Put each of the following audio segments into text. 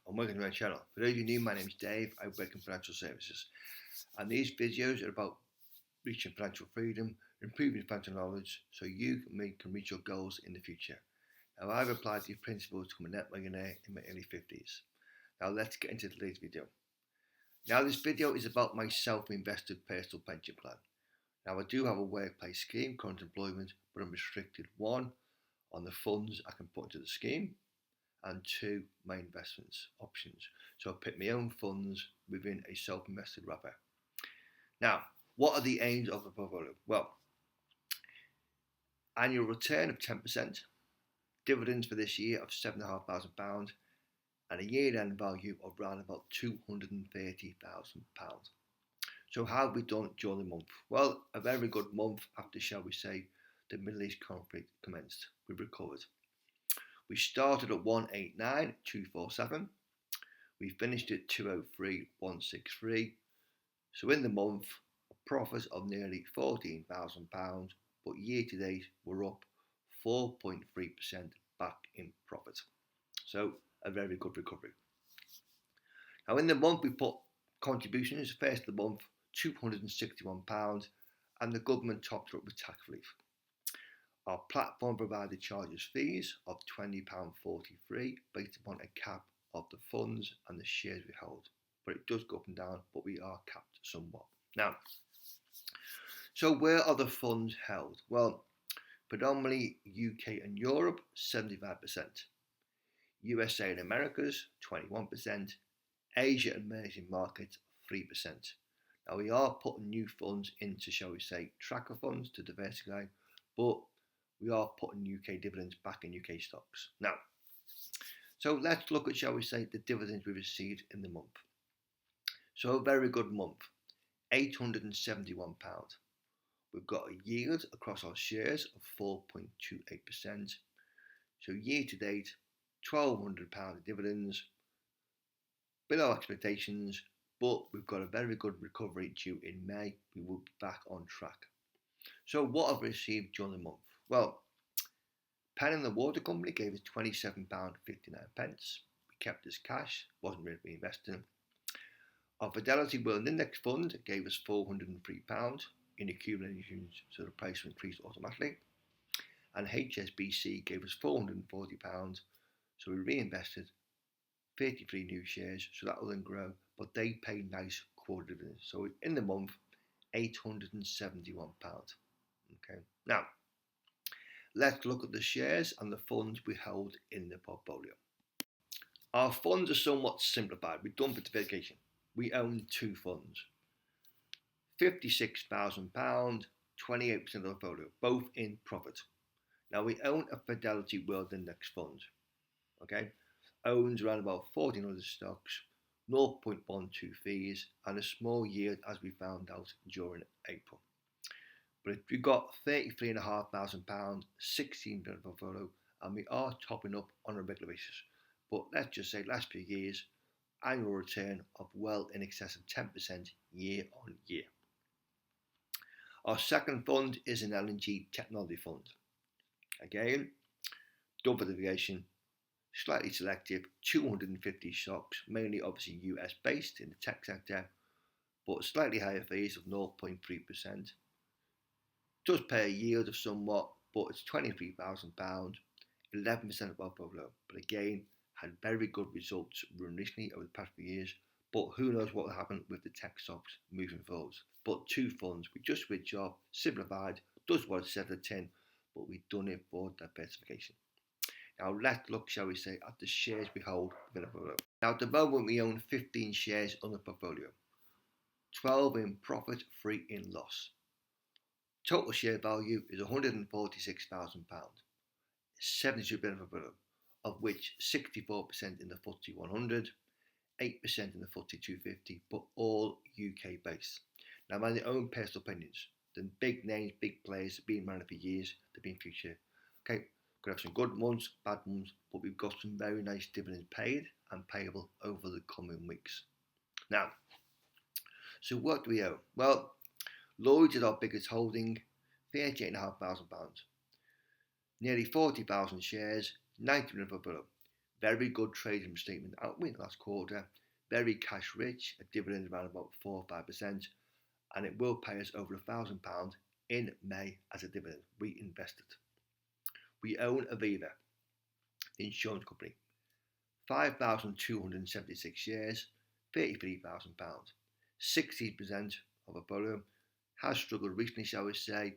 and welcome to my channel. For those of you new, my name is Dave. I work in financial services, and these videos are about reaching financial freedom, improving financial knowledge so you can reach your goals in the future. Now, I've applied these principles to become a net millionaire in my early 50s. Now, let's get into today's video. Now, this video is about my self-invested personal pension plan. Now, I do have a workplace scheme, current employment, but I'm restricted, one, on the funds I can put into the scheme, and two, my investments options. So I pick my own funds within a self-invested wrapper. Now, what are the aims of the portfolio? Well, annual return of 10%, dividends for this year of £7,500, and a year-end value of around about £230,000. So how have we done during the month? Well, a very good month after, shall we say, the Middle East conflict commenced. We recovered. We started at 189,247. We finished at 203,163. So in the month, a profit of nearly £14,000, but year to date we're up 4.3% back in profit. So a very good recovery. Now in the month we put contributions, first of the month, £261, and the government topped up with tax relief. Our platform provided charges fees of £20.43 based upon a cap of the funds and the shares we hold. But it does go up and down, but we are capped somewhat. Now, so where are the funds held? Well, predominantly UK and Europe, 75%. USA and Americas, 21%. Asia and emerging markets, 3%. Now we are putting new funds into, shall we say, tracker funds to diversify, but we are putting UK dividends back in UK stocks. Now, so let's look at, shall we say, the dividends we received in the month. So a very good month, £871. We've got a yield across our shares of 4.28%. So year to date, £1,200 of dividends, below expectations, but we've got a very good recovery due in May. We will be back on track. So what have we received during the month? Well, Penn and the Water Company gave us £27.59. We kept as cash, wasn't really reinvesting. Our Fidelity World Index Fund gave us £403 in accumulations, so the price increased automatically. And HSBC gave us £440, so we reinvested 33 new shares, so that will then grow, but they pay nice quarter dividends. So in the month, £871. Okay, now let's look at the shares and the funds we hold in the portfolio. Our funds are somewhat simplified. We've done diversification. We own two funds, £56,000, 28% of the portfolio, both in profit. Now we own a Fidelity World Index Fund, okay, owns around about 1,400 stocks, 0.12 fees, and a small yield as we found out during April. But we've got £33,500, 16% of the portfolio, and we are topping up on a regular basis. But let's just say last few years, annual return of well in excess of 10% year on year. Our second fund is an LNG technology fund. Again, diversification, slightly selective, 250 stocks, mainly obviously US based in the tech sector, but slightly higher fees of 0.3%. Does pay a yield of somewhat, but it's £23,000, 11% of our portfolio. But again, had very good results recently over the past few years. But who knows what will happen with the tech stocks moving forward. But two funds, we just switch off, simplified, does what it said at 10, but we've done it for diversification. Now let's look, shall we say, at the shares we hold within the portfolio. Now at the moment we own 15 shares on the portfolio, 12 in profit, 3 in loss. Total share value is £146,000, 72% of the portfolio, of which 64% in the FTSE 100, 8% in the FTSE 250, but all UK based. Now my own personal opinions, the big names, big players have been around for years, they've been future. Okay, could have some good months, bad months, but we've got some very nice dividends paid and payable over the coming weeks. Now, so what do we own? Well, Lloyds is our biggest holding, £38,500. Nearly 40,000 shares, 90% of our portfolio. Very good trading statement out in the last quarter. Very cash rich, a dividend around about 4 or 5%, and it will pay us over £1,000 in May as a dividend. We invested. We own Aviva, the insurance company. 5,276 shares, £33,000. 60% of a portfolio. Has struggled recently, shall we say.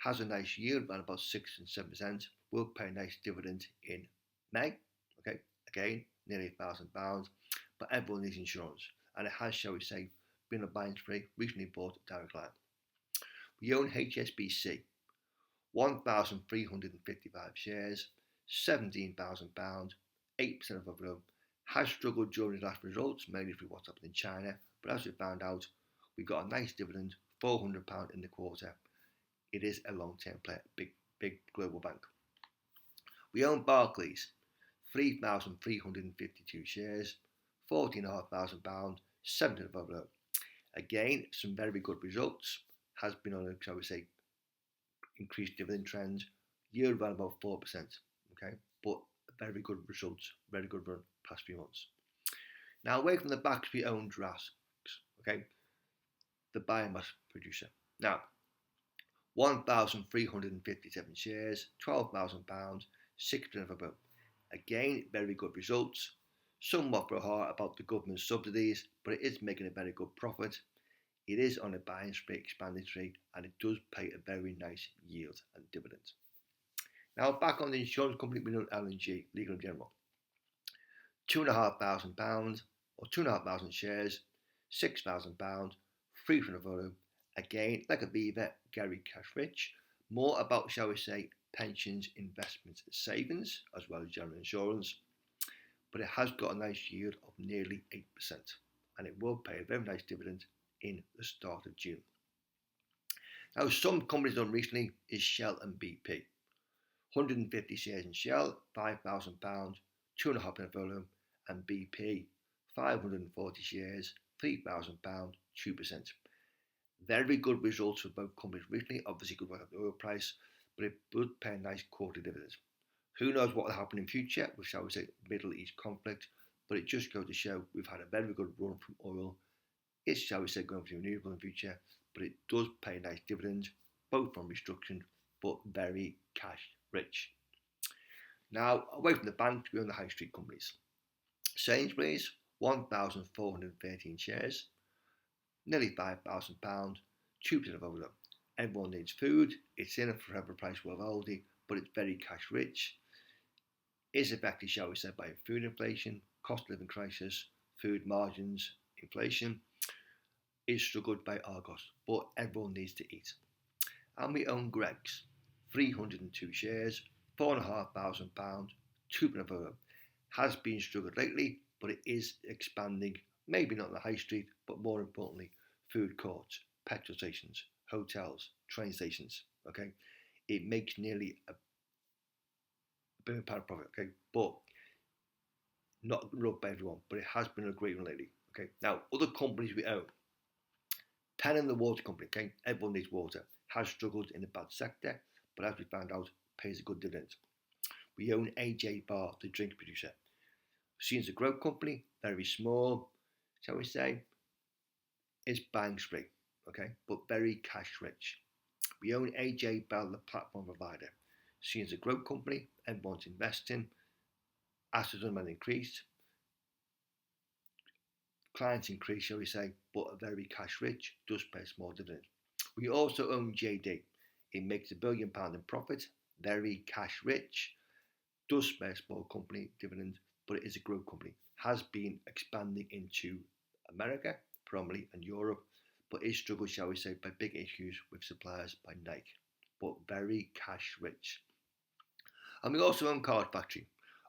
Has a nice yield, around about 6 and 7%. Will pay a nice dividend in May. Okay, again, nearly £1,000. But everyone needs insurance, and it has, shall we say, been a buying spree. Recently bought a direct line. We own HSBC, 1,355 shares, £17,000, 8% of our flow. Has struggled during the last results, mainly through what's happened in China, but as we found out, we got a nice dividend, £400 in the quarter. It is a long-term player, big global bank. We own Barclays, 3,352 shares, £14,500, 7% of our flow. Again, some very good results. Has been on a, shall we say, increased dividend trend. Yield around about 4%. Okay, but very good results, very good run past few months. Now, away from the backs, we own Drax. Okay, the biomass producer. Now, 1,357 shares, £12,000, 6% of a bill. Again, very good results. Somewhat for a heart about the government subsidies, but it is making a very good profit. It is on a buying spree, expanding spree, and it does pay a very nice yield and dividend. Now back on the insurance company, we know L&G, Legal and General. £2,500 or 2,500 shares, £6,000, 3% of volume. Again, like Aviva, Gary Cash Rich. More about, shall we say, pensions, investments, savings, as well as general insurance. But it has got a nice yield of nearly 8%, and it will pay a very nice dividend in the start of June. Now, some companies done recently is Shell and BP. 150 shares in Shell, £5,000, 2.5% volume, and BP, 540 shares, £3,000, 2%. Very good results for both companies recently. Obviously, good work at the oil price, but it would pay a nice quarterly dividend. Who knows what will happen in future with, shall we say, Middle East conflict, but it just goes to show we've had a very good run from oil. It's, shall we say, going for renewable in the future, but it does pay nice dividends, both from restructuring, but very cash rich. Now, away from the banks, we own the high street companies. Sainsbury's, 1,413 shares, nearly £5,000, 2% of overload. Everyone needs food. It's in a forever price world Aldi, but it's very cash rich. Is affected, shall we say, by food inflation, cost of living crisis, food margins, inflation. Is struggled by Argos, but everyone needs to eat. And we own Greggs, 302 shares, £4,500, 2% of volume. Has been struggled lately, but it is expanding, maybe not on the high street, but more importantly, food courts, petrol stations, hotels, train stations. Okay, it makes nearly £1 billion profit. Okay, but not loved by everyone, but it has been a great one lately. Okay, now other companies we own. Penn the water company. Okay, everyone needs water. Has struggled in a bad sector, but as we found out, pays a good dividend. We own AJ Bar, the drink producer. Seen as a growth company, very small, shall we say, is buying spree, okay, but very cash rich. We own AJ Bar, the platform provider. Seen as a growth company, everyone's investing, assets under management increased, clients increase, shall we say, but are very cash rich, does pay a small dividend. We also own JD. It makes £1 billion in profit, very cash rich, does pay a small company dividend, but it is a growth company. Has been expanding into America, primarily, and Europe, but is struggled, shall we say, by big issues with suppliers by Nike, but very cash rich. And we also own Card Factory.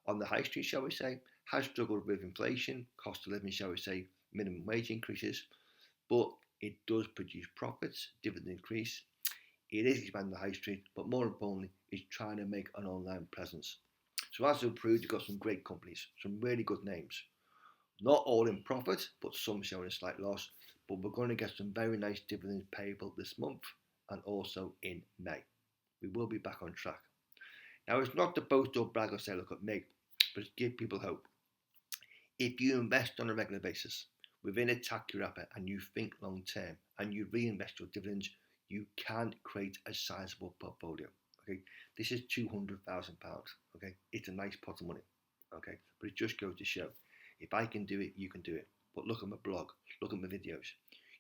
On the high street, shall we say, has struggled with inflation, cost of living, shall we say, minimum wage increases, but it does produce profits, dividend increase. It is expanding the high street, but more importantly, is trying to make an online presence. So as we've proved, you've got some great companies, some really good names. Not all in profit, but some showing a slight loss. But we're going to get some very nice dividends payable this month and also in May. We will be back on track. Now, it's not to boast or brag or say, look at me. but give people hope. If you invest on a regular basis within a tax wrapper and you think long term and you reinvest your dividends, you can create a sizable portfolio. Okay, this is £200,000. Okay, it's a nice pot of money. Okay, but it just goes to show if I can do it, you can do it. But look at my blog, look at my videos.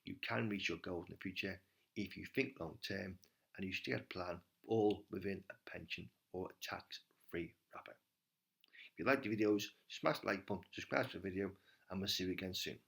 You can reach your goals in the future if you think long term and you still plan, all within a pension or a tax-free wrapper. If you like the videos, smash the like button, subscribe to the video, and we'll see you again soon.